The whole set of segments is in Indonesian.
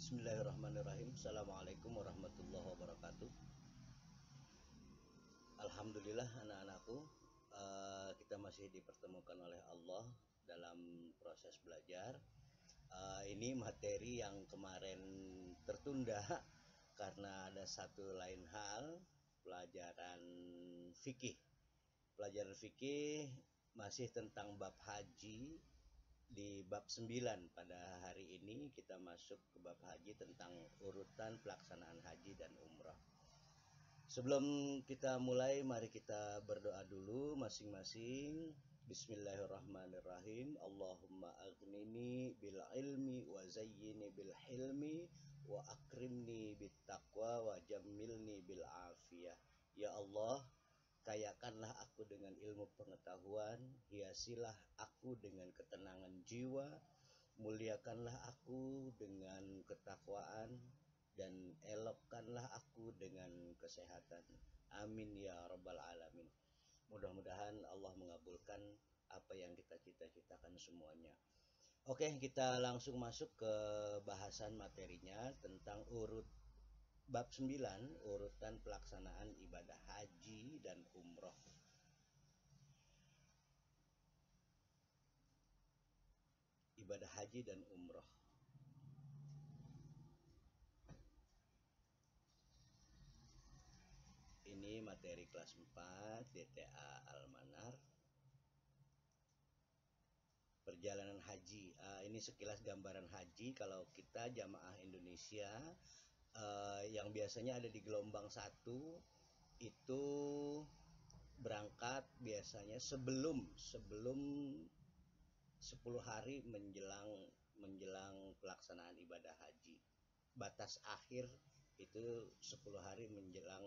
Bismillahirrahmanirrahim. Assalamualaikum warahmatullahi wabarakatuh. Alhamdulillah anak-anakku, kita masih dipertemukan oleh Allah dalam proses belajar. Ini materi yang kemarin tertunda karena ada satu lain hal, pelajaran fikih. Pelajaran fikih masih tentang bab haji. Di bab 9 pada hari ini kita masuk ke bab haji tentang urutan pelaksanaan haji dan umrah. Sebelum kita mulai, mari kita berdoa dulu masing-masing. Bismillahirrahmanirrahim. Allahumma aghnini bil ilmi wa zayyini bil hilmi wa akrimni bit taqwa wa jammilni bil afiyah. Ya Allah, kayakanlah aku dengan ilmu pengetahuan, hiasilah aku dengan ketenangan jiwa, muliakanlah aku dengan ketakwaan, dan elokkanlah aku dengan kesehatan. Amin ya rabbal alamin. Mudah-mudahan Allah mengabulkan apa yang kita cita-citakan semuanya. Oke, kita langsung masuk ke bahasan materinya tentang bab 9, urutan pelaksanaan ibadah haji dan umroh. Ibadah haji dan umroh. Ini materi kelas 4 DTA Almanar. Perjalanan haji. Ini sekilas gambaran haji kalau kita jamaah Indonesia yang biasanya ada di gelombang 1 itu berangkat biasanya sebelum 10 hari menjelang pelaksanaan ibadah haji. Batas akhir itu 10 hari menjelang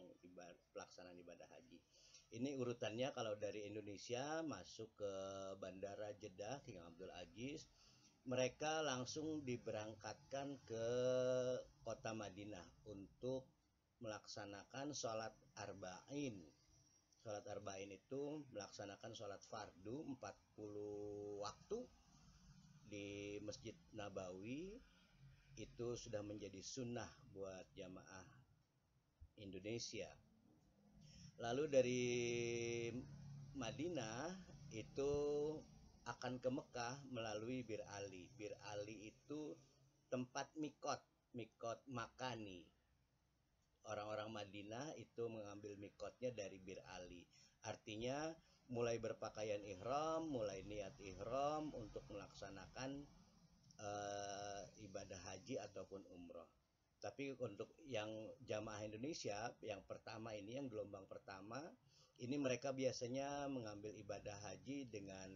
pelaksanaan ibadah haji. Ini urutannya kalau dari Indonesia masuk ke Bandara Jeddah King Abdul Aziz, mereka langsung diberangkatkan ke kota Madinah untuk melaksanakan sholat arba'in. Sholat arba'in itu melaksanakan sholat fardu 40 waktu di Masjid Nabawi. Itu sudah menjadi sunnah buat jamaah Indonesia. Lalu dari Madinah itu akan ke Mekah melalui Bir Ali. Bir Ali itu tempat mikot makani. Orang-orang Madinah itu mengambil mikotnya dari Bir Ali. Artinya mulai berpakaian ihram, mulai niat ihram untuk melaksanakan ibadah haji ataupun umroh. Tapi untuk yang jamaah Indonesia yang pertama ini, yang gelombang pertama ini, mereka biasanya mengambil ibadah haji dengan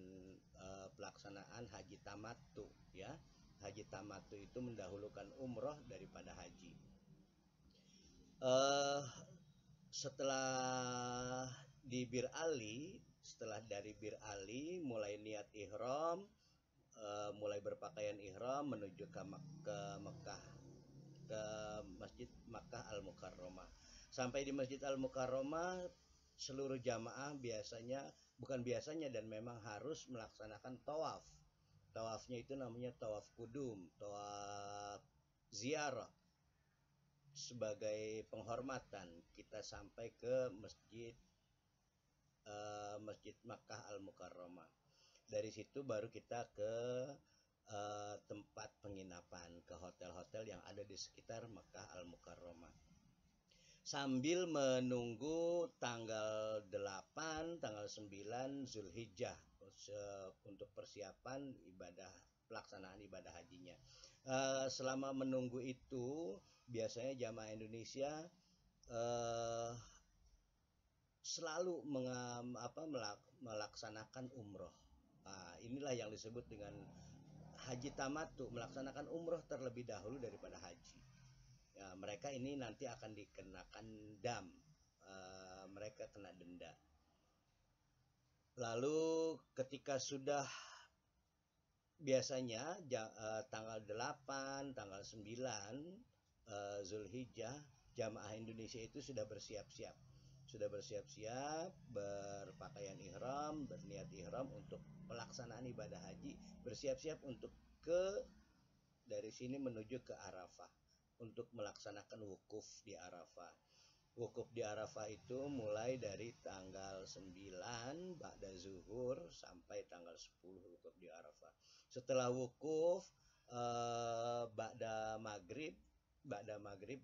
pelaksanaan haji tamattu, ya. Haji tamattu itu mendahulukan umroh daripada haji. Setelah dari Bir Ali mulai niat ihram, mulai berpakaian ihram menuju ke Mekah, ke Masjid Makkah Al-Mukarramah. Sampai di Masjid Al-Mukarramah, seluruh jamaah dan memang harus melaksanakan tawaf. Tawafnya itu namanya tawaf kudum, tawaf ziarah, sebagai penghormatan kita sampai ke Masjid Makkah Al-Mukarramah. Dari situ baru kita ke tempat penginapan, ke hotel-hotel yang ada di sekitar Makkah Al-Mukarramah. Sambil menunggu tanggal 8, tanggal 9 Zulhijjah untuk persiapan pelaksanaan ibadah hajinya. Selama menunggu itu biasanya jamaah Indonesia selalu melaksanakan umroh. Inilah yang disebut dengan haji tamattu, melaksanakan umroh terlebih dahulu daripada haji. Ya, mereka ini nanti akan dikenakan dam, mereka kena denda. Lalu ketika sudah biasanya tanggal 8, tanggal 9 Zulhijjah, jamaah Indonesia itu sudah bersiap-siap, berpakaian ihram, berniat ihram untuk pelaksanaan ibadah haji, bersiap-siap untuk dari sini menuju ke Arafah. untuk melaksanakan wukuf di Arafah. Wukuf di Arafah itu mulai dari tanggal 9 ba'da zuhur sampai tanggal 10 wukuf di Arafah. Setelah wukuf ba'da maghrib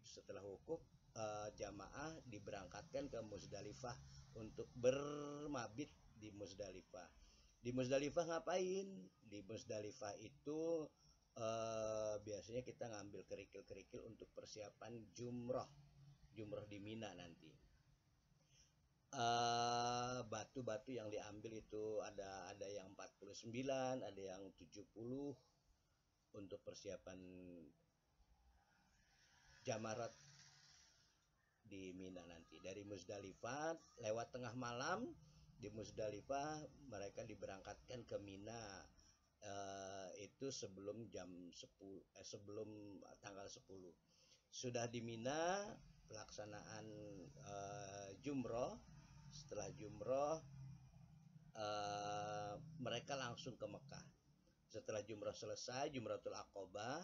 setelah wukuf jamaah diberangkatkan ke Musdalifah untuk bermabit di Musdalifah. Di Musdalifah ngapain? Di Musdalifah itu biasanya kita ngambil kerikil-kerikil untuk persiapan jumroh, jumroh di Mina nanti. Batu-batu yang diambil itu ada yang 49, ada yang 70 untuk persiapan jamarat di Mina nanti. Dari Musdalifah lewat tengah malam di Musdalifah mereka diberangkatkan ke Mina itu sebelum jam 10 sebelum tanggal 10. Sudah di Mina pelaksanaan jumroh. Setelah jumroh mereka langsung ke Mekah. Setelah jumroh selesai, jumratul Aqobah,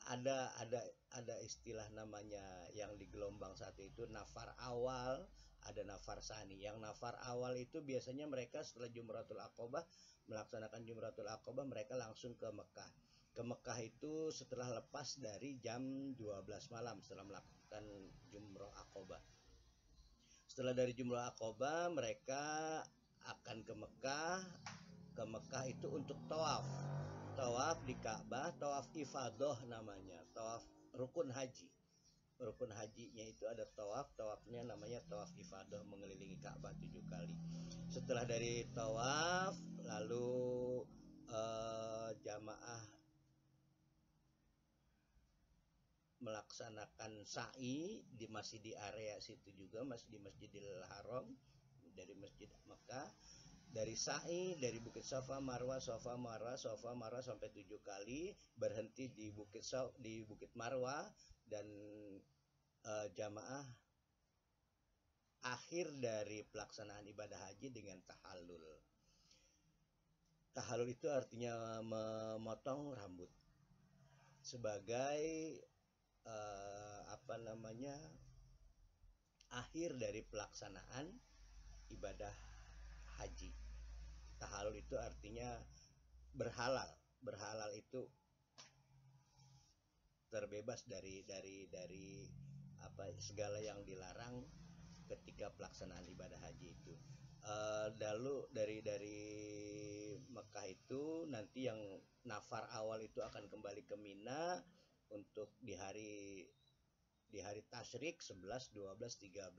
ada istilah namanya yang di gelombang satu itu nafar awal, ada nafar sani. Yang nafar awal itu biasanya mereka setelah jumratul Aqobah melaksanakan jumratul Aqobah mereka langsung ke Mekah. Ke Mekah itu setelah lepas dari jam 12 malam setelah melakukan jumroh Aqobah. Setelah dari jumroh Aqobah mereka akan ke Mekah. Ke Mekah itu untuk tawaf. Tawaf di Ka'bah, tawaf ifadah namanya, tawaf rukun haji. Rukun hajinya itu ada tawaf, tawafnya namanya tawaf ifadah mengelilingi Ka'bah 7 kali. Setelah dari tawaf lalu jamaah melaksanakan sa'i masih di area situ juga, masih di Masjidil Haram dari Masjid Mekah. Dari sa'i dari Bukit Safa Marwah sampai 7 kali, berhenti di Bukit Marwah, dan jamaah akhir dari pelaksanaan ibadah haji dengan tahallul. Tahallul itu artinya memotong rambut sebagai akhir dari pelaksanaan ibadah haji. Tahallul itu artinya berhalal. Berhalal itu terbebas dari segala yang dilarang ketika pelaksanaan ibadah haji itu. Lalu dari Mekah itu nanti yang nafar awal itu akan kembali ke Mina untuk di hari tasyrik 11, 12, 13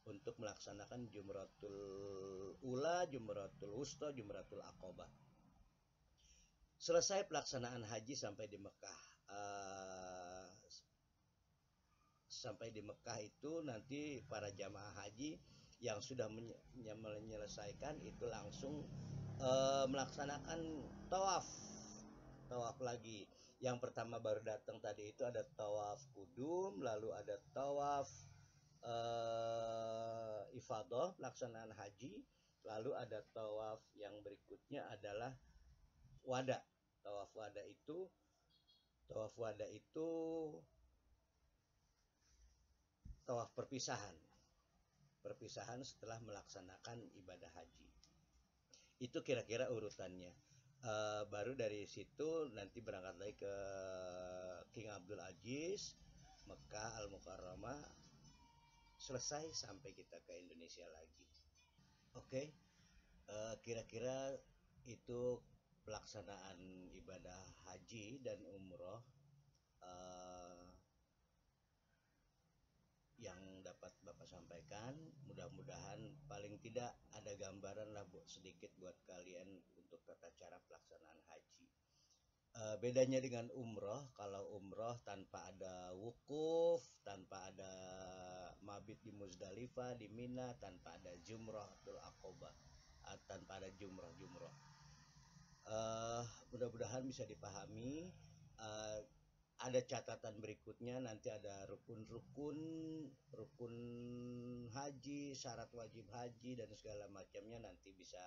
untuk melaksanakan jumratul ula, jumratul wusta, jumratul aqobah. Selesai pelaksanaan haji sampai di Mekah. Sampai di Mekah itu nanti para jamaah haji yang sudah menyelesaikan itu langsung melaksanakan tawaf. Tawaf lagi. Yang pertama baru datang tadi itu ada tawaf kudum, lalu ada tawaf ifadah pelaksanaan haji, lalu ada tawaf yang berikutnya adalah wada. Tawaf wada itu tawaf perpisahan setelah melaksanakan ibadah haji. Itu kira-kira urutannya. Baru dari situ nanti berangkat lagi ke King Abdul Aziz, Mekah Al Mukarramah, selesai sampai kita ke Indonesia lagi. Oke, kira-kira itu pelaksanaan ibadah haji dan umroh yang dapat Bapak sampaikan. Mudah-mudahan paling tidak ada gambaran lah sedikit buat kalian untuk tata cara pelaksanaan haji. Bedanya dengan umroh, kalau umroh tanpa ada wukuf, tanpa ada mabit di Muzdalifah, di Mina, tanpa ada jumratul aqobah, tanpa ada jumroh. Mudah-mudahan bisa dipahami. Ada catatan berikutnya, nanti ada rukun haji, syarat wajib haji dan segala macamnya, nanti bisa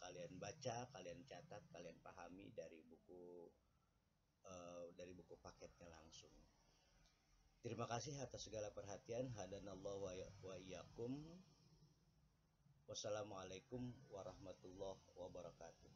kalian baca, kalian catat, kalian pahami dari buku Terima kasih atas segala perhatian. Hadanallahu wa iyyakum. Wassalamualaikum warahmatullahi wabarakatuh.